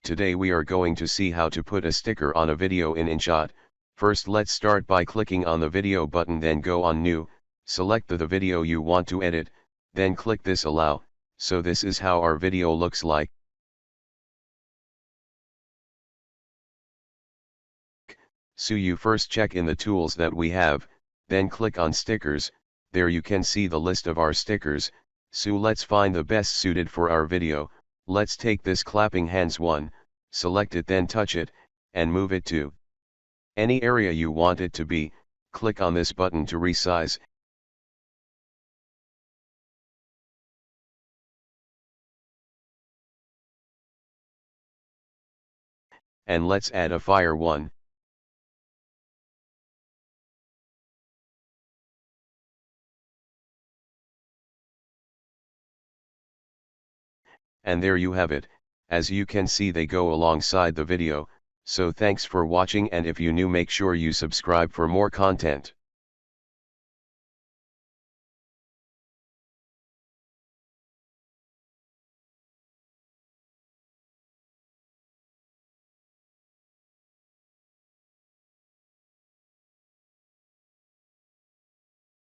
Today we are going to see how to put a sticker on a video in InShot. First let's start by clicking on the video button, then go on New, select the video you want to edit, then click this Allow. So this is how our video looks like. So you first check in the tools that we have, then click on Stickers. There you can see the list of our stickers. So let's find the best suited for our video. Let's take this clapping hands one, select it, then touch it, and move it to any area you want it to be. Click on this button to resize. And let's add a fire one. And there you have it. As you can see, they go alongside the video. So thanks for watching, and if you new, make sure you subscribe for more content.